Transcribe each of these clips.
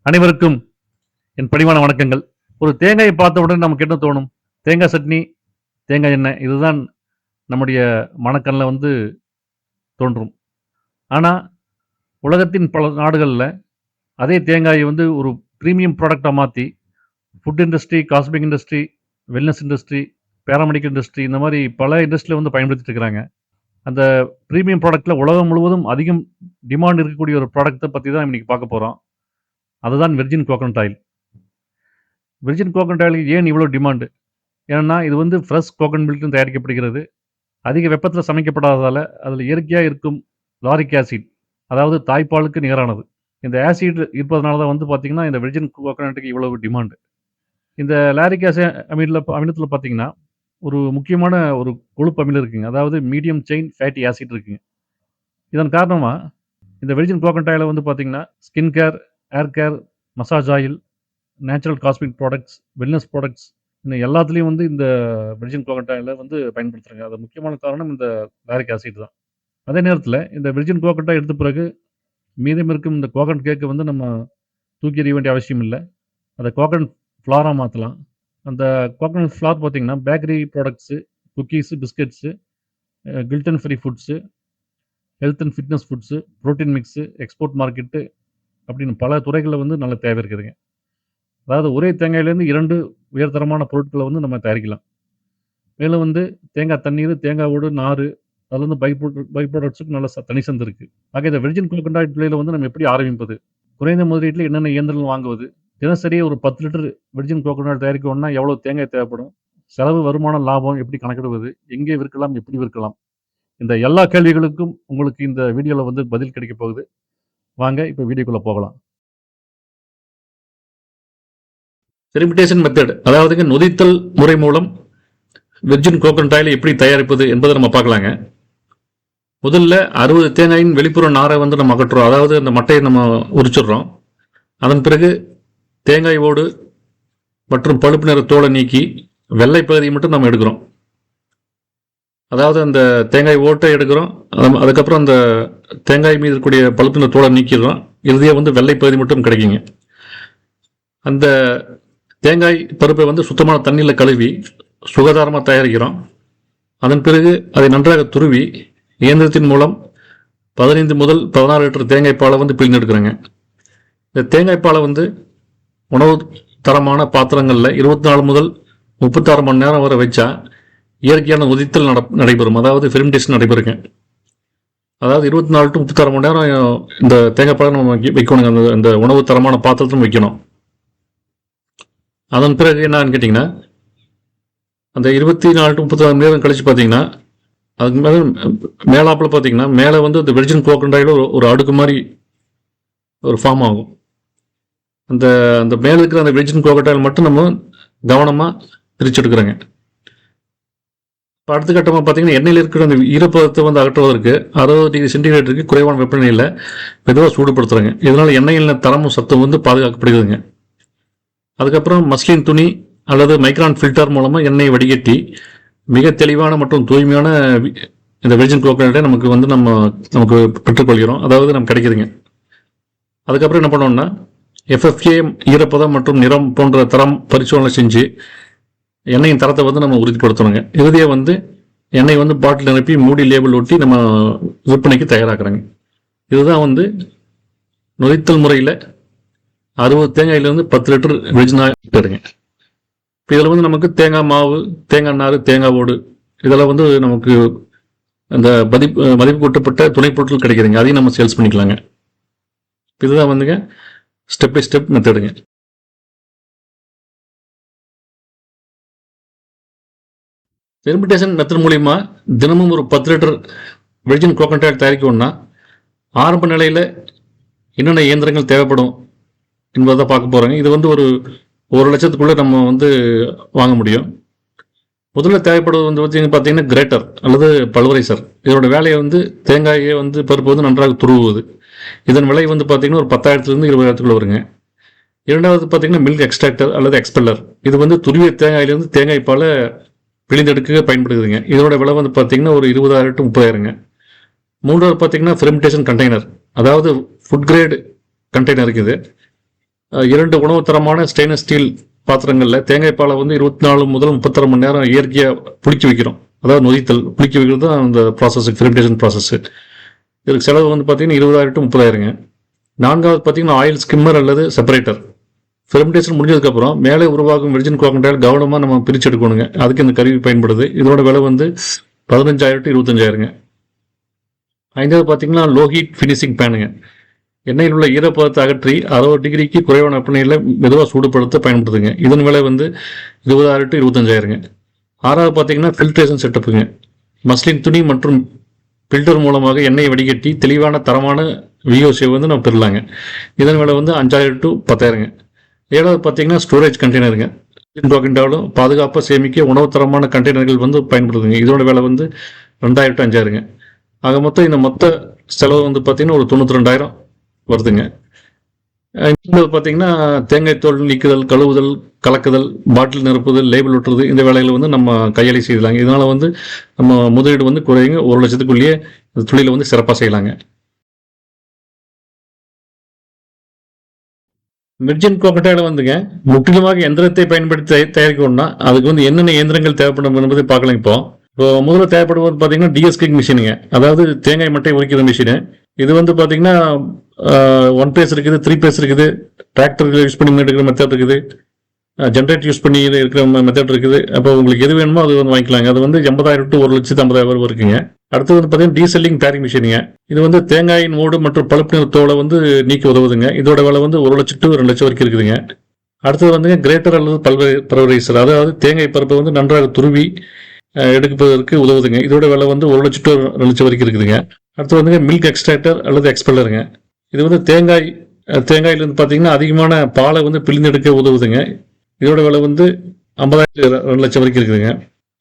அனைவருக்கும் என் பணிவான வணக்கங்கள். ஒரு தேங்காயை பார்த்தவுடன் நமக்கு என்ன தோணும்? தேங்காய் சட்னி, தேங்காய் எண்ணெய் இதுதான் நம்முடைய மனக்கண்ல தோன்றும். ஆனா, உலகத்தின் பல நாடுகள்ல அதே தேங்காயை ஒரு பிரீமியம் ப்ராடக்ட்டா மாத்தி, food industry, cosmetic industry, wellness industry, paramedical industry இந்த மாரி பல இண்டஸ்ட்ரியில பயன்படுத்திட்டு இருக்கிறாங்க. அந்த பிரீமியம் ப்ராடக்ட்ல உலகம் முழுவதும் அதிகம் டிமாண்ட் இருக்கக்கூடிய ஒரு ப்ராடக்ட்ட பத்தி தான் இன்னைக்கு பார்க்க போறோம். அதுதான் virgin coconut oil. Virgin coconut ஆயிலுக்கு ஏன் இவ்வளோ டிமாண்டு? ஏன்னா, இது ஃப்ரெஷ் கோகனட் மில்க்ல தயாரிக்கப்படுகிறது. அதிக வெப்பத்தில சமைக்கப்படாததால, அதில இயற்கையா இருக்கும் லாரிக் ஆசிட், அதாவது தாய்ப்பாலுக்கு நிகரானது. இந்த ஆசிட் இருப்பதனால தான் பார்த்தீங்கன்னா, இந்த வெர்ஜின் கோகனட்டுக்கு இவ்வளவு டிமாண்டு. இந்த லாரிக் அமிலத்தில பார்த்தீங்கன்னா, ஒரு முக்கியமான ஒரு கொழுப்பு அமிலம் இருக்குங்க. அதாவது மீடியம் செயின் ஃபேட்டி ஆசிட் இருக்குங்க. இதன் காரணமா, இந்த வெர்ஜின் கோகனட் ஆயில பார்த்தீங்கன்னா, skin care, hair care, massage oil, natural cosmetic products, wellness products இன்னும் எல்லாத்துலயும் இந்த வெர்ஜின் கோகனட் ஆயில பயன்படுத்துறாங்க. அது முக்கியமான காரணம் இந்த லாரிக் ஆசிட் தான். அதே நேரத்தில இந்த வெர்ஜின் கோகனட்டா எடுத்த பிறகு, மீதம் இருக்கும் இந்த கோகனட் கேக்க நம்ம தூக்கி எறிய வேண்டிய அவசியம் இல்ல. அத கோகனட் ஃப்ளாரா மாத்தலாம். அந்த கோகனட் ஃப்ளார் பார்த்தீங்கன்னா, bakery products, cookies, biscuits, Gildan free foods, health and fitness foods, protein mix, export market அப்படின்னு பல துறைகள்ல நல்ல தேவை இருக்குதுங்க. அதாவது ஒரே தேங்காயிலேருந்து 2 உயர்தரமான பொருட்கள நம்ம தயாரிக்கலாம். மேலும் தேங்காய் தண்ணீரு, தேங்காய் ஓடு, நாரு அதுலருந்து பை ப்ராடக்ட்ஸுக்கு நல்ல தனி சந்து இருக்கு. ஆக இந்த வெர்ஜின் கோகனட் ஆயில நம்ம எப்படி ஆரம்பிப்பது? குறைந்த முதலீட்டில என்னென்ன இயந்திரங்கள் வாங்குவது? தினசரி ஒரு 10 லிட்டர் வெர்ஜின் கோகனட் தயாரிக்கணும்னா எவ்வளவு தேங்காய் தேவைப்படும்? செலவு, வருமானம், லாபம் எப்படி கணக்கிடுவது? எங்கே விற்கலாம்? எப்படி விற்கலாம்? இந்த எல்லா கேள்விகளுக்கும் உங்களுக்கு இந்த வீடியோல பதில் கிடைக்கப் போகுது. வாங்க இப்ப வீடியோக்குள்ள போகலாம். ஃபெர்மெண்டேஷன் மெத்தட், அதாவது நொதித்தல் முறை மூலம் வெர்ஜின் கோகனட் ஆயில் எப்படி தயாரிப்பது என்பதை நம்ம பார்க்கலாங்க. முதல்ல 60 தேங்காயின் வெளிப்புற நாரை நம்ம அகற்றுறோம். அதாவது அந்த மட்டையை நம்ம உரிச்சிடுறோம். அதன் பிறகு தேங்காய் ஓடு மற்றும் பழுப்பு நிற தோலை நீக்கி வெள்ளை பகுதியை மட்டும் நம்ம எடுக்கிறோம். அதாவது அந்த தேங்காய் ஓட்டை எடுக்கிறோம். அதுக்கப்புறம் அந்த தேங்காய் மீது இருக்கக்கூடிய பழுப்பு நிற தோலை நீக்கிடுறோம். இறுதியாக வெள்ளை பகுதி மட்டும் கிடைக்குங்க. அந்த தேங்காய் பருப்பை சுத்தமான தண்ணியில் கழுவி சுகாதாரமாக தயாரிக்கிறோம். அதன் பிறகு அதை நன்றாக துருவி இயந்திரத்தின் மூலம் 15 முதல் 16 லிட்டர் தேங்காய் பாலை பிழிந்தெடுக்கிறோங்க. இந்த தேங்காய் பாலை உணவு தரமான பாத்திரங்களில் 24 முதல் 36 மணி நேரம் வரை வச்சா இயற்கையான உதித்தல் நடைபெறும். அதாவது ஃபெர்மெண்டேஷன் நடைபெறுங்க. அதாவது 24 to 36 மணி நேரம் இந்த தேங்காய் பாலை நம்ம வைக்கணுங்க. அந்த உணவு தரமான பாத்திரத்திலும் வைக்கணும். அதன் பிறகு என்னன்னு கேட்டிங்கன்னா, அந்த 24 to 36 மணி நேரம் கழிச்சு பார்த்தீங்கன்னா, அதுக்கு மேலே மேலாப்பில் பார்த்தீங்கன்னா மேலே இந்த வெர்ஜின் கோகனட் ஆயில் ஒரு அடுக்கு மாதிரி ஒரு ஃபார்ம் ஆகும். அந்த அந்த மேலே இருக்கிற அந்த வெர்ஜின் கோகனட் ஆயில் மட்டும் நம்ம கவனமாக பிரித்து எடுக்கிறோங்க. இப்போ அடுத்த கட்டமாக பார்த்தீங்கன்னா, எண்ணெயில் இருக்கிற அந்த ஈரப்பதத்தை அகற்றுவதற்கு 60 டிகிரி சென்டிகிரேட்டருக்கு குறைவான வெப்பநிலையில் மெதுவாக சூடுபடுத்துகிறாங்க. இதனால் எண்ணெயில் தரமும் சத்தும் பாதுகாக்கப்படுகிறதுங்க. அதுக்கப்புறம் மஸ்லின் துணி அல்லது மைக்ரான் ஃபில்டர் மூலமாக எண்ணெயை வடிகட்டி மிக தெளிவான மற்றும் தூய்மையான இந்த வெர்ஜின் கோகனட்டை நமக்கு பெற்றுக்கொள்கிறோம். அதாவது நமக்கு கிடைக்குதுங்க. அதுக்கப்புறம் என்ன பண்ணோம்னா, FFA ஈரப்பதம் மற்றும் நிறம் போன்ற தரம் பரிசோதனை செஞ்சு எண்ணெயின் தரத்தை நம்ம உறுதிப்படுத்தணுங்க. இறுதியாக எண்ணெய் பாட்டில் நிரப்பி மூடி லேபிள் ஒட்டி நம்ம விற்பனைக்கு தயாராக்குறாங்க. இதுதான் நொதித்தல் முறையில் 60 தேங்காயிலிருந்து 10 லிட்டர் வெர்ஜின் ஆயில் எடுங்க. இப்போ இதில் நமக்கு தேங்காய் மாவு, தேங்காய் நார், தேங்காய் ஓடு இதெல்லாம் நமக்கு அந்த மதிப்பு கூட்டப்பட்ட துணை பொருட்கள் கிடைக்குதுங்க. அதையும் நம்ம சேல்ஸ் பண்ணிக்கலாங்க. இதுதான் ஸ்டெப் பை ஸ்டெப் மெத்தடுங்க. ஃபெர்மெண்டேஷன் மெத்தட் மூலிமா தினமும் ஒரு 10 லிட்டர் வெர்ஜின் கோகனட் ஆயில் தயாரிக்கணும்னா ஆரம்ப நிலையில் என்னென்ன இயந்திரங்கள் தேவைப்படும் என்பதை பார்க்க போகிறாங்க. இது ஒரு 1 லட்சத்துக்குள்ளே நம்ம வாங்க முடியும். முதல்ல தேவைப்படுவது பார்த்தீங்கன்னா கிரேட்டர் அல்லது பல்வரைசர். இதோட வேலையை தேங்காயை பருப்பு நன்றாக துருவுவது. இதன் விலை பார்த்தீங்கன்னா ஒரு 10,000லேருந்து 20,000க்குள்ள வருங்க. இரண்டாவது பார்த்தீங்கன்னா மில்க் எக்ஸ்ட்ராக்டர் அல்லது எக்ஸ்பெல்லர். இது துருவிய தேங்காயிலிருந்து தேங்காய் பாலை பிழிந்தெடுக்க பயன்படுதுங்க. இதோட விலை பார்த்தீங்கன்னா ஒரு 20,000 to 30,000ங்க. மூன்றாவது பார்த்தீங்கன்னா ஃபெர்மெண்டேஷன் கண்டெய்னர், அதாவது ஃபுட் கிரேட் கண்டெய்னர் இருக்குது. 2 உணவு தரமான ஸ்டெயின்லெஸ் ஸ்டீல் பாத்திரங்களில் தேங்காய் பாலை வந்து 24 முதல் 36 மணி நேரம் இயற்கையாக புளிக்க வைக்கிறோம். அதாவது நொதித்தல் புளிக்க வைக்கிறது தான் அந்த ப்ராசஸ், ஃபெர்மெண்டேஷன் ப்ராசஸ். இதுக்கு செலவு வந்து பார்த்தீங்கன்னா 20,000 to 30,000. 4வது பார்த்தீங்கன்னா ஆயில் ஸ்கிம்மர் அல்லது செப்பரேட்டர். ஃபெர்மெண்டேஷன் முடிஞ்சதுக்கப்புறம் மேலே உருவாகும் வெர்ஜின் கோகனட் கவனமாக நம்ம பிரித்து எடுக்கணுங்க. அதுக்கு இந்த கருவி பயன்படுது. இதோட விலை வந்து 15,000 to 25,000. 5வது பார்த்தீங்கன்னா லோ ஹீட் ஃபினிஷிங் பேனுங்க. எண்ணெயில் உள்ள ஈரப்பதத்தை அகற்றி 60 டிகிரிக்கு குறைவான வெப்பநிலையில் மெதுவாக சூடுபடுத்த பயன்படுத்துங்க. இதன் விலை வந்து 20,000 to 25,000. 6வது பார்த்தீங்கன்னா ஃபில்ட்ரேஷன் செட்டப்புங்க. மஸ்லின் துணி மற்றும் ஃபில்டர் மூலமாக எண்ணெயை வடிகட்டி தெளிவான தரமான விஓசியை வந்து நம்ம பெறலாங்க. இதன் விலை வந்து 5,000 to 10,000. 7வது பார்த்தீங்கன்னா ஸ்டோரேஜ் கண்டெய்னருங்க. கோகண்டாலும் பாதுகாப்பாக சேமிக்க உணவு தரமான கண்டெய்னர்கள் வந்து பயன்படுத்துங்க. இதோட விலை வந்து 2,000 to 5,000. ஆக மொத்தம் இந்த மொத்த செலவு வந்து பார்த்தீங்கன்னா ஒரு 92,000 வருதுங்க. பார்த்தீங்கன்னா தேங்காய் தோல் நீக்குதல், கழுவுதல், கலக்குதல், பாட்டில் நிரப்புதல், லேபிள் ஒட்டுறது, இந்த வேலைகளை வந்து நம்ம கையாளி செய்யலாங்க. இதனால வந்து நம்ம முதலீடு வந்து குறையுங்க. 1,00,000க்குள்ளேயே இந்த தொழிலை வந்து சிறப்பாக செய்யலாங்க. வெர்ஜின் கோகனட் வந்துங்க முற்றிலுமாக எந்திரத்தை பயன்படுத்தி தயாரிக்கணும்னா அதுக்கு வந்து என்னென்ன இயந்திரங்கள் தேவைப்படும் என்பதை பார்க்கலாம். இப்போ முதல்ல தேவைப்படுவது பார்த்தீங்கன்னா டிஎஸ்கிங் மிஷினுங்க. அதாவது தேங்காய் மட்டை உரிக்கிற மிஷினு. இது வந்து பார்த்தீங்கன்னா 1 பேஸ் இருக்குது, 3 பேஸ் இருக்குது, டிராக்டர் யூஸ் பண்ணி எடுக்கிற மெத்தட் இருக்குது, ஜென்ரேட் யூஸ் பண்ணி இருக்கிற மெத்தட் இருக்குது. அப்போ உங்களுக்கு எது வேணுமோ அது வந்து வாங்கிக்கலாங்க. அது வந்து 80,000 to 1,50,000 இருக்குங்க. அடுத்து வந்து பார்த்தீங்கன்னா டீசெல்லிங் டேரிங் மிஷினுங்க. இது வந்து தேங்காயின் ஓடு மற்றும் பழுப்பு நிறத்தோலை வந்து நீக்கி உதவுதுங்க. இதோட விலை வந்து 1,00,000 to 2,00,000 வரைக்கும் இருக்குதுங்க. அடுத்தது வந்துங்க கிரேட்டர் அல்லது பல்வரைசர். அதாவது தேங்காய் பருப்பை வந்து நன்றாக துருவி எடுப்பதற்கு உதவுதுங்க. இதோட விலை வந்து 1,00,000 to 2,00,000 வரைக்கும் இருக்குதுங்க. அடுத்து வந்துங்க மில்க் எக்ஸ்ட்ராக்டர் அல்லது எக்ஸ்பெல்லருங்க. இது வந்து தேங்காயிலிருந்து பார்த்தீங்கன்னா அதிகமான பாலை வந்து பிழிந்தெடுக்க உதவுதுங்க. இதோட விலை வந்து 50,000 to 2,00,000 வரைக்கும் இருக்குதுங்க.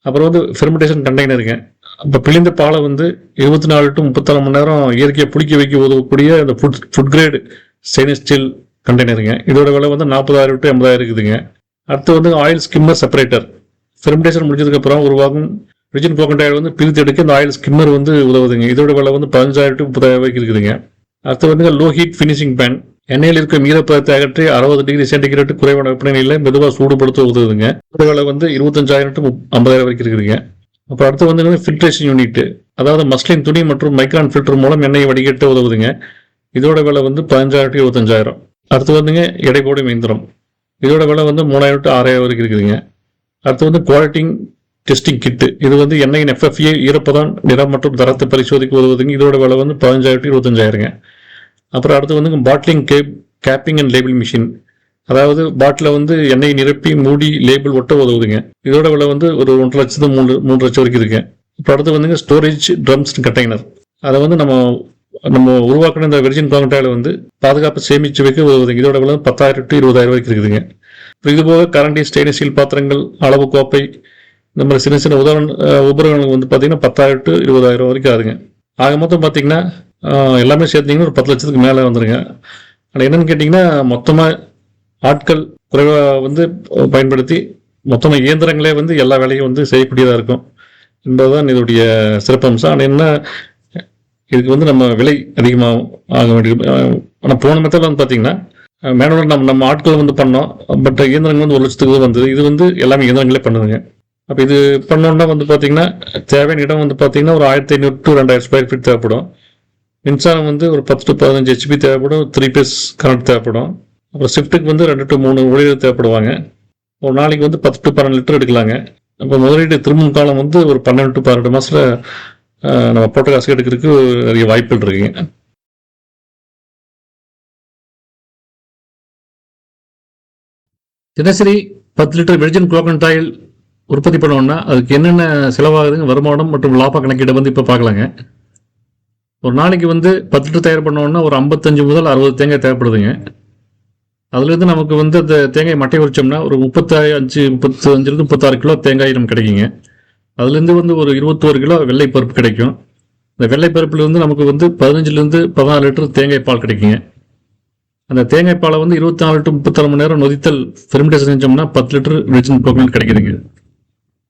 அப்புறம் வந்து ஃபெர்மெண்டேஷன் கண்டெய்னருங்க. இப்போ பிழிந்த பாலை வந்து 24 to 36 மணி நேரம் இயற்கையாக புளிக்க வைக்க உதவக்கூடிய அந்த ஃபுட் கிரேட் ஸ்டெயின்லெஸ் ஸ்டீல் கண்டெய்னருங்க. இதோட விலை வந்து 40,000 to 80,000 இருக்குதுங்க. அடுத்து வந்து ஆயில் ஸ்கிம்மர் செப்பரேட்டர். ஃபெர்மெண்டேஷன் முடிஞ்சதுக்கப்புறம் உருவாகும் வெர்ஜின் கோகனட் வந்து பிரித்து எடுக்க இந்த ஆயில் ஸ்கிம்மர் வந்து உதவுதுங்க. இதோட விலை வந்து 15,000 to 30,000 வரைக்கும் இருக்குதுங்க. அடுத்து வந்து லோ ஹீட் ஃபினிஷிங் பேன். எண்ணெயில் இருக்கும் ஈரப்பதத்தை அகற்றி 60 டிகிரி சென்டிகிரேட் குறைவான வெப்பநிலையில் மெதுவாக சூடுபடுத்த உதவுதுங்க. இதோட விலை வந்து 25,000 to 50,000 வரைக்கும் இருக்குதுங்க. அப்புறம் அடுத்து வந்து ஃபில்ட்ரேஷன் யூனிட். அதாவது மஸ்லின் துணி மற்றும் மைக்ரான் ஃபில்டர் மூலம் எண்ணெயை வடிகட்ட உதவுதுங்க. இதோட விலை வந்து 15,000 to 25,000. அடுத்து வந்துங்க எடை போடும் இயந்திரம். இதோட விலை வந்து 3,000 to 6,000 வரைக்கும் இருக்குதுங்க. அடுத்து வந்து குவாலிட்டி டெஸ்டிங் கிட்டு. இது வந்து எண்ணெயின் FFA ஈரப்பதம், நிறம் மற்றும் தரத்தை பரிசோதிக்க உதவுதுங்க. இதோட விலை வந்து 15,000 to 25,000. அப்புறம் அடுத்து வந்து bottling capping and label machine. அதாவது பாட்டில வந்து எண்ணெய் நிரப்பி மூடி லேபிள் ஒட்ட உதவுதுங்க. இதோட விலை வந்து ஒரு 1,00,000 to 3,00,000 வரைக்கும் இருக்குங்க. இப்போ அடுத்து வந்துங்க ஸ்டோரேஜ் ட்ரம்ஸ் கண்டெய்னர். அதை வந்து நம்ம உருவாக்கின இந்த வெர்ஜின் கோகனட் வந்து பாதுகாப்பு சேமிச்சு வைக்க உதவுதுங்க. இதோட விலை 10,000 to 20,000 வரைக்கும் இருக்குதுங்க. இது போக கரண்டி, ஸ்டெயின்லெஸ் ஸ்டீல் பாத்திரங்கள், அளவு கோப்பை, இந்த மாதிரி சின்ன சின்ன உபகரணங்கள் வந்து பார்த்தீங்கன்னா 10,000 to 20,000 வரைக்கும் ஆகுதுங்க. ஆக மொத்தம் பார்த்தீங்கன்னா எல்லாமே சேர்த்தீங்கன்னா ஒரு 10,00,000க்கு மேலே வந்துடுங்க. ஆனால் என்னன்னு கேட்டிங்கன்னா மொத்தமாக ஆட்கள் குறைவாக வந்து பயன்படுத்தி மொத்தமாக இயந்திரங்களே வந்து எல்லா வேலையும் வந்து செய்யக்கூடியதாக இருக்கும் என்பதுதான் இதோடைய சிறப்பம்சம். ஆனால் என்ன இதுக்கு வந்து நம்ம விலை அதிகமாக ஆக வேண்டியது. ஆனால் போன மெத்தடில் வந்து பார்த்தீங்கன்னா மேனுவல் நம்ம ஆட்கள் வந்து பண்ணோம். பட் இயந்திரங்கள் வந்து 1,00,000க்கு வந்தது. இது வந்து எல்லாமே இயந்திரங்களே பண்ணுதுங்க. அப்போ இது பண்ணோன்னா வந்து பார்த்தீங்கன்னா தேவையான இடம் வந்து பார்த்தீங்கன்னா ஒரு 1,500 to 2,000 ஸ்கொயர் ஃபீட் தேவைப்படும். மின்சாரம் வந்து ஒரு 10 to 15 HP தேவைப்படும். 3 பேஸ் கரண்ட் தேவைப்படும். அப்புறம் ஷிஃப்ட்டுக்கு வந்து 2 to 3 ஊழியர்கள் தேவைப்படுவாங்க. ஒரு நாளைக்கு வந்து 10 to 12 லிட்டர் எடுக்கலாங்க. அப்போ முதலீடு திரும்பும் காலம் வந்து ஒரு 12 to 18 மாதத்தில் நம்ம போட்ட காசு எடுக்கிறதுக்கு நிறைய வாய்ப்புகள் இருக்குங்க. தினசரி 10 லிட்டர் வெர்ஜின் கோகனட் ஆயில் உற்பத்தி பண்ணோம்னா அதுக்கு என்னென்ன செலவாகுதுங்க, வருமானம் மற்றும் லாப கணக்கீடை வந்து இப்போ பார்க்கலாங்க. ஒரு நாளைக்கு வந்து 10 லிட்டர் தயார் பண்ணோம்னா ஒரு 55 முதல் 60 தேங்காய் தேவைப்படுதுங்க. அதுலேருந்து நமக்கு வந்து அந்த தேங்காய் மட்டை உரிச்சோம்னா ஒரு 35 to 36 கிலோ தேங்காய் நமக்கு கிடைக்குங்க. அதுலேருந்து வந்து ஒரு 21 கிலோ வெள்ளை பருப்பு கிடைக்கும். இந்த வெள்ளை பருப்புலேருந்து நமக்கு வந்து 15 to 14 லிட்டர் தேங்காய் பால் கிடைக்குங்க. அந்த தேங்காய் பாலை வந்து 24 to 36 மணி நேரம் நொதித்தல் ஃபெர்மெண்டேஷன் செஞ்சோம்னா 10 லிட்டர் வெர்ஜின் கோகனட் கிடைக்குதுங்க.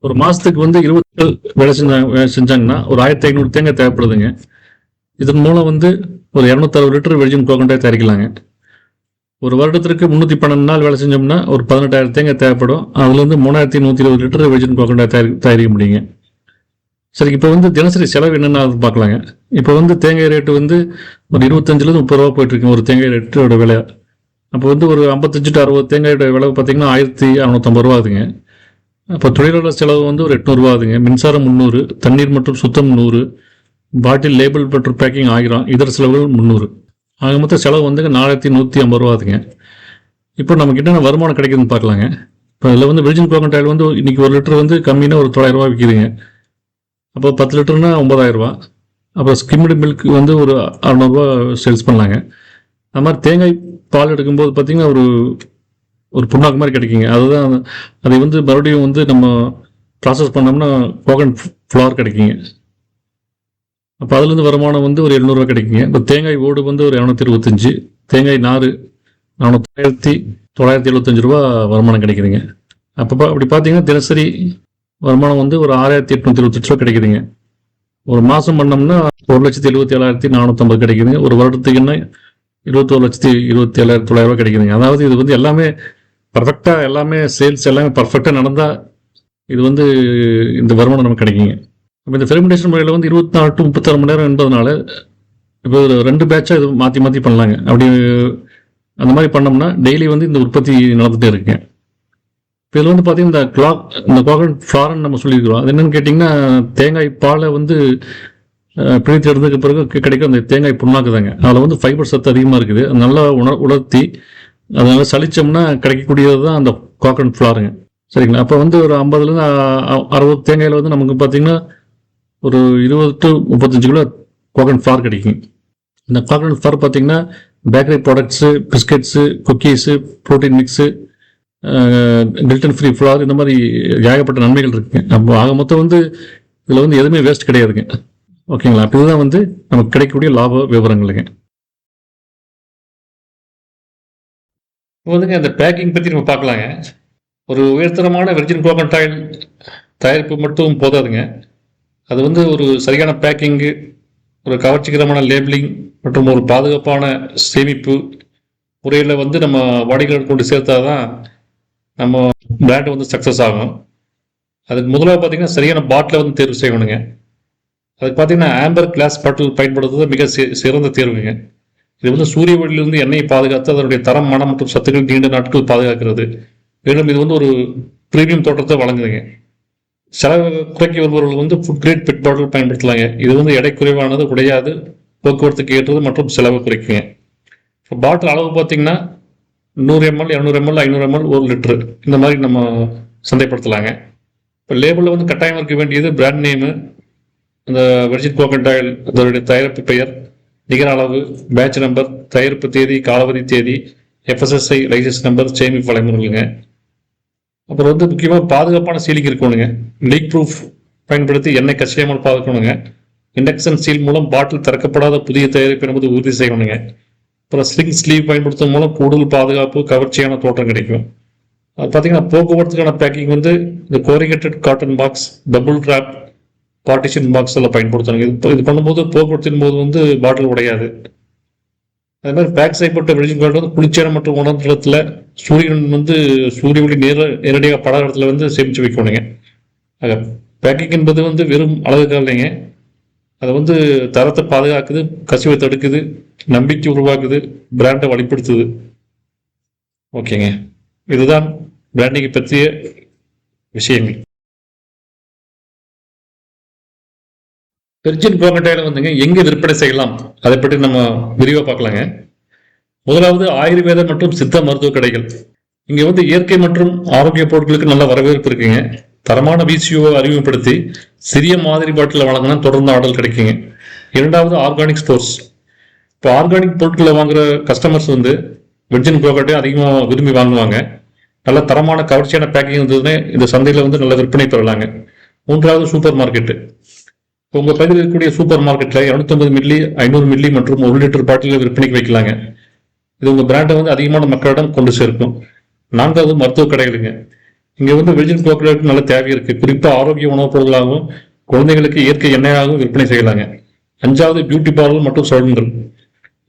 ஒரு மாதத்துக்கு வந்து 20 வேலை செஞ்சாங்கன்னா ஒரு 1,500 தேங்காய் தேவைப்படுதுங்க. இதன் மூலம் வந்து ஒரு 260 லிட்டர் வெர்ஜின் கோகனட் தயாரிக்கலாங்க. ஒரு வருடத்திற்கு 312 நாள் வேலை செஞ்சோம்னா ஒரு 18,000 தேங்காய் தேவைப்படும். அதுலேருந்து 3120 லிட்டர் வெர்ஜின் கோகோனட் தயாரிக்க முடியுங்க. சரி, இப்போ வந்து தினசரி செலவு என்னென்ன பார்க்கலாங்க. இப்போ வந்து தேங்காய் ரேட்டு வந்து ஒரு 25லேருந்து 30 ரூபா போயிட்டுருக்கு ஒரு தேங்காய் ரேட்டோட விலை. அப்போ வந்து ஒரு 55 to 60 தேங்காயோட விலை பார்த்தீங்கன்னா 1650 ரூபா ஆகுதுங்க. அப்போ தொழிலாளர் செலவு வந்து ஒரு 800 ரூபா ஆகுதுங்க. மின்சாரம் 300, தண்ணீர் மற்றும் சுத்தம் 100, பாட்டில் லேபிள் மற்றும் பேக்கிங் 1000, இதர செலவுகள் 300. ஆக மொத்த செலவு வந்து 4150 ரூபா ஆகுதுங்க. இப்போ நமக்கு என்னென்ன வருமானம் கிடைக்குதுன்னு பார்க்கலாங்க. இப்போ அதில் வந்து வெர்ஜின் கோகோனட் ஆயில் வந்து இன்னைக்கு ஒரு லிட்டர் வந்து கம்மினா ஒரு 900 ரூபா விற்கிதுங்க. அப்போ 10 லிட்டர்னா 9000 ரூபா. அப்புறம் ஸ்கிம்டு மில்க் வந்து ஒரு 600 ரூபா சேல்ஸ் பண்ணலாங்க. அது மாதிரி தேங்காய் பால் எடுக்கும்போது பார்த்தீங்கன்னா ஒரு புண்ணாக்கு மாதிரி கிடைக்குங்க. அதுதான் அதை வந்து மறுபடியும் வந்து நம்ம ப்ராசஸ் பண்ணோம்னா கோகோனட் ஃப்ளவர் கிடைக்குங்க. அப்போ அதுலேருந்து வருமானம் வந்து ஒரு 700 ரூபா கிடைக்குங்க. இப்போ தேங்காய் ஓடு வந்து ஒரு 225, தேங்காய் நாறு 4975 ரூபா வருமானம் கிடைக்குதுங்க. அப்போ அப்படி பார்த்தீங்கன்னா தினசரி வருமானம் வந்து ஒரு 6828 ரூபா கிடைக்குதுங்க. ஒரு மாதம் பண்ணோம்னா 1,77,450 கிடைக்குதுங்க. ஒரு வருடத்துக்குன்னா 21,27,900 ரூபா கிடைக்குதுங்க. அதாவது இது வந்து எல்லாமே பர்ஃபெக்டாக, எல்லாமே சேல்ஸ் எல்லாமே பர்ஃபெக்டாக நடந்தால் இது வந்து இந்த வருமானம் நமக்கு கிடைக்குங்க. இப்போ இந்த ஃபெர்மெண்டேஷன் முறையில் வந்து 24 to 36 மணி நேரம் என்பதனால இப்போ ஒரு 2 பேட்சாக இது மாற்றி பண்ணலாங்க. அப்படி அந்த மாதிரி பண்ணோம்னா டெய்லி வந்து இந்த உற்பத்தி நடந்துகிட்டே இருக்குங்க. இப்போ இதில் வந்து பார்த்தீங்கன்னா இந்த கோகோனட் ஃப்ளார்னு நம்ம சொல்லியிருக்கிறோம். அது என்னென்னு கேட்டிங்கன்னா தேங்காய் பாலை வந்து பிரித்து எடுத்ததுக்கு பிறகு கிடைக்கும் அந்த தேங்காய் புண்ணாக்கு தாங்க. அதில் வந்து ஃபைபர் சத்து அதிகமாக இருக்குது. அது நல்லா உலர்த்தி அதனால சளிச்சோம்னா கிடைக்கக்கூடியது தான் அந்த கோகோனட் ஃப்ளாருங்க. சரிங்களா? அப்போ வந்து ஒரு 50லேருந்து 60 தேங்காயில் வந்து நமக்கு பார்த்தீங்கன்னா ஒரு 20 to 35 கிலோ கோகோனட் ஃப்ளார் கிடைக்கும். இந்த கோகோனட் ஃப்ளார் பார்த்தீங்கன்னா bakery products, biscuits, cookies, protein mix, gluten free flour, இந்த மாதிரி ஏகப்பட்ட நன்மைகள் இருக்குங்க. அப்போ ஆக மொத்தம் வந்து இதில் வந்து எதுவுமே வேஸ்ட் கிடையாதுங்க. ஓகேங்களா? அப்போ இதுதான் வந்து நமக்கு கிடைக்கக்கூடிய லாப விவரங்களுங்க. இப்போ வந்துங்க அந்த பேக்கிங் பற்றி நம்ம பார்க்கலாங்க. ஒரு உயர்தரமான வெர்ஜின் கோகோனட் ஆயில் தயாரிப்பு மட்டும் போதாதுங்க. அது வந்து ஒரு சரியான பேக்கிங்கு, ஒரு கவர்ச்சிகரமான லேபிளிங் மற்றும் ஒரு பாதுகாப்பான சேமிப்பு முறையில் வந்து நம்ம வாடிக்கையாளர் கொண்டு சேர்த்தா தான் நம்ம பிராண்ட் வந்து சக்ஸஸ் ஆகும். அதுக்கு முதலாக பார்த்தீங்கன்னா சரியான பாட்டிலை வந்து தேர்வு செய்யணுங்க. அதுக்கு பார்த்தீங்கன்னா ஆம்பர் கிளாஸ் பாட்டில் பயன்படுத்துறது மிக சிறந்த தேர்வுங்க. இது வந்து சூரிய ஒளியிலிருந்து எண்ணெயை பாதுகாத்து அதனுடைய தரம், மனம் மற்றும் சத்துக்கள் நீண்ட நாட்கள் பாதுகாக்கிறது. மேலும் இது வந்து ஒரு பிரீமியம் தோற்றத்தை வழங்குதுங்க. செலவு குறைக்க வருபவர்கள் வந்து ஃபுட் கிரேட் பெட் பாட்டில் பயன்படுத்தலாங்க. இது வந்து எடை குறைவானது, உடையாது, போக்குவரத்துக்கு ஏற்றது மற்றும் செலவு குறைக்குங்க. இப்போ பாட்டில் அளவு பார்த்தீங்கன்னா 100 ml, 200 ml, 500 ml, 1 லிட்டரு இந்த மாதிரி நம்ம சந்தைப்படுத்தலாங்க. இப்போ லேபிளில் வந்து கட்டாயம் இருக்க வேண்டியது பிராண்ட் நேமு, இந்த வெர்ஜின் கோகோனட் ஆயில் அதனுடைய தயாரிப்பு பெயர், நிகர அளவு, பேட்ச் நம்பர், தயாரிப்பு தேதி, காலாவதி தேதி, FSSI லைசன்ஸ் நம்பர், சேமிப்பு வழிமுறைகளுங்க. அப்புறம் வந்து முக்கியமாக பாதுகாப்பான சீலிங் இருக்கணுங்க. லீக் ப்ரூஃப் பயன்படுத்தி எண்ணெய் கச்சியாமல் பாதுகாக்கணுங்க. இண்டக்ஷன் சீல் மூலம் பாட்டில் திறக்கப்படாத புதிய தயாரிப்பு என்பது உறுதி செய்யணுங்க. அப்புறம் ஸ்லிங் ஸ்லீவ் பயன்படுத்தும் மூலம் கூடுதல் பாதுகாப்பு, கவர்ச்சியான தோற்றம் கிடைக்கும். அது பார்த்தீங்கன்னா போக்குவரத்துக்கான பேக்கிங் வந்து இந்த corrugated carton box, double wrap, partition box எல்லாம் பயன்படுத்தணுங்க. இது பண்ணும்போது போக்குவரத்தின் போது வந்து பாட்டில் உடையாது. அதே மாதிரி பேக் செய்யப்பட்ட வெர்ஜின் கோகோனட் வந்து குளிர்ச்சியான மற்றும் உணர்ந்த இடத்துல சூரிய ஒளி நேரடியாக படாத இடத்துல வந்து சேமித்து வைக்கணுங்க. ஆக பேக்கிங் என்பது வந்து வெறும் அழகுக்காக இல்லைங்க. அதை வந்து தரத்தை பாதுகாக்குது, கசிவை தடுக்குது, நம்பிக்கை உருவாக்குது, பிராண்டை வழிப்படுத்துது. ஓகேங்க, இதுதான் பிராண்டிங்கை பற்றிய விஷயங்கள். வெர்ஜின் கோகோனட் ஆயில் வந்துங்க எங்கே விற்பனை செய்யலாம் அதை பற்றி நம்ம விரிவாக பார்க்கலாங்க. முதலாவது ஆயுர்வேத மற்றும் சித்த மருத்துவ கடைகள். இங்கே வந்து இயற்கை மற்றும் ஆரோக்கிய பொருட்களுக்கு நல்ல வரவேற்பு இருக்குங்க. தரமான VCO அறிமுகப்படுத்தி சிறிய மாதிரி பாட்டில் வழங்கினா தொடர்ந்து ஆர்டர் கிடைக்குங்க. இரண்டாவது ஆர்கானிக் ஸ்டோர்ஸ். இப்போ ஆர்கானிக் பொருட்களை வாங்குற கஸ்டமர்ஸ் வந்து வெர்ஜின் கோகோனட்டை அதிகமாக விரும்பி வாங்குவாங்க. நல்ல தரமான கவர்ச்சியான பேக்கிங் இருந்ததுன்னு இந்த சந்தையில் வந்து நல்ல விற்பனை பெறலாங்க. மூன்றாவது சூப்பர் மார்க்கெட்டு. உங்கள் பகுதியில் இருக்கக்கூடிய சூப்பர் மார்க்கெட்டில் 250 மில்லி, 500 மில்லி மற்றும் 1 லிட்டர் பாட்டில் விற்பனைக்கு வைக்கலாங்க. இது உங்கள் பிராண்டை வந்து அதிகமான மக்களிடம் கொண்டு சேர்க்கும். நான்காவது மருத்துவ கடைகளுங்க. இங்கே வந்து வெர்ஜின் கோகோனட் நல்ல தேவை இருக்குது. குறிப்பாக ஆரோக்கிய உணவுப் பொருட்களாகவும் குழந்தைகளுக்கு இயற்கை எண்ணெயாகவும் விற்பனை செய்யலாங்க. அஞ்சாவது பியூட்டி பார்லர் மற்றும் சலூன்கள்.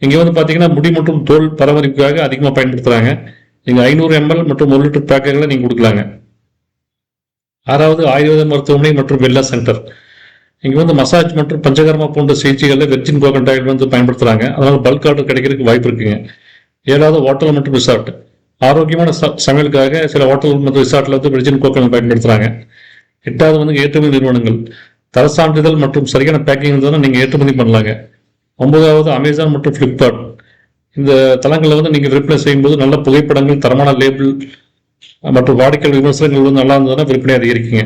இங்கே வந்து பார்த்தீங்கன்னா முடி மற்றும் தோல் பராமரிப்புக்காக அதிகமாக பயன்படுத்துகிறாங்க. நீங்கள் 500 ml மற்றும் 1 லிட்டர் பேக்குகளை நீங்கள் கொடுக்கலாங்க. 6வது ஆயுர்வேத மருத்துவமனை மற்றும் வெல்னஸ் சென்டர். இங்கே வந்து மசாஜ் மற்றும் பஞ்சகர்மா போன்ற சிகிச்சைகளில் வெர்ஜின் கோகனட் ஆயில் வந்து பயன்படுத்துகிறாங்க. அதனால பல்க் ஆர்டர் கிடைக்கிறதுக்கு வாய்ப்பு இருக்குங்க. 7வது ஹோட்டல் மற்றும் ரிசார்ட். ஆரோக்கியமான சமையலுக்காக சில ஹோட்டல் மற்றும் ரிசார்ட்ல வந்து வெர்ஜின் கோகனட் பயன்படுத்துகிறாங்க. 8வது வந்து ஏற்றுமதி நிறுவனங்கள். தர சான்றிதழ் மற்றும் சரியான பேக்கிங் இருந்தால் நீங்கள் ஏற்றுமதி பண்ணலாங்க. 9வது அமேசான் மற்றும் ஃப்ளிப்கார்ட். இந்த தளங்களில் வந்து நீங்கள் விற்பனை செய்யும்போது நல்ல புகைப்படங்கள், தரமான லேபிள் மற்றும் வாடிக்கையாளர் விமர்சனங்கள் வந்து நல்லா இருந்ததுன்னா விற்பனை அதிகரிக்குங்க.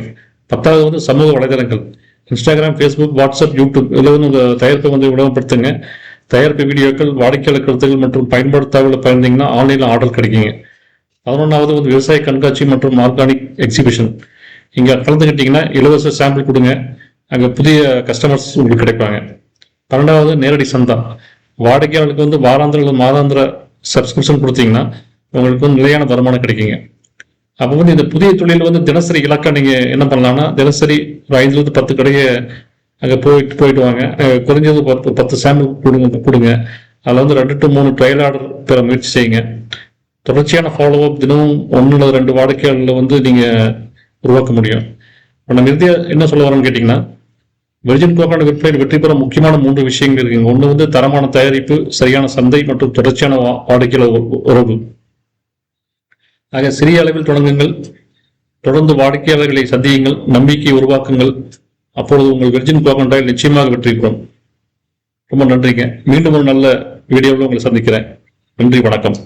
10வது வந்து சமூக வலைதளங்கள். இன்ஸ்டாகிராம், ஃபேஸ்புக், வாட்ஸ்அப், யூடியூப் இதில் வந்து உங்கள் தயாரிப்பை வந்து விளம்பரப்படுத்துங்க. தயாரிப்பு வீடியோக்கள், வாடிக்கையாளர் கருத்துக்கள் மற்றும் பயன்பாடு தகவலை பகிர்ந்தீங்கன்னா ஆன்லைனில் ஆர்டர் கிடைக்குங்க. 11வது வந்து விவசாய கண்காட்சி மற்றும் ஆர்கானிக் எக்ஸிபிஷன். இங்கே கலந்துக்கிட்டிங்கன்னா இலவச சாம்பிள் கொடுங்க. அங்கே புதிய கஸ்டமர்ஸ் உங்களுக்கு கிடைப்பாங்க. 12வது நேரடி சந்தா. வாடிக்கையாளர்களுக்கு வந்து வாராந்திர அல்லது மாதாந்திர சப்ஸ்கிரிப்ஷன் கொடுத்தீங்கன்னா உங்களுக்கு வந்து நிலையான வருமானம் கிடைக்குங்க. அப்போ வந்து இந்த புதிய தொழில் வந்து தினசரி இலக்கா நீங்கள் என்ன பண்ணலாம்னா, தினசரி ஒரு 5லிருந்து 10 கடையை அங்கே போயிட்டு வாங்க. குறைஞ்சது 10 சாம்பிள் கொடுங்க. அதில் வந்து 2 to 3 ட்ரையல் ஆர்டர் பெற முயற்சி செய்யுங்க. தொடர்ச்சியான ஃபாலோ அப், தினமும் 1 அல்லது 2 வாடிக்கையாளர்களை வந்து நீங்கள் உருவாக்க முடியும். இப்போ நம்ம இறுதியாக என்ன சொல்ல வரோம்னு கேட்டிங்கன்னா, வெர்ஜின் கோகனட் விற்பனையில் வெற்றி பெற முக்கியமான 3 விஷயங்கள் இருக்குங்க. ஒன்று வந்து தரமான தயாரிப்பு, சரியான சந்தை மற்றும் தொடர்ச்சியான வாடிக்கையாளர் உறவு. ஆக சிறிய அளவில் தொடங்குங்கள், தொடர்ந்து வாடிக்கையாளர்களை சந்தியுங்கள், நம்பிக்கையை உருவாக்குங்கள். அப்பொழுது உங்கள் வெர்ஜின் கோகனட் ஆயில் நிச்சயமாக வெற்றி பெறும். ரொம்ப நன்றிங்க. மீண்டும் ஒரு நல்ல வீடியோவில் உங்களை சந்திக்கிறேன். நன்றி, வணக்கம்.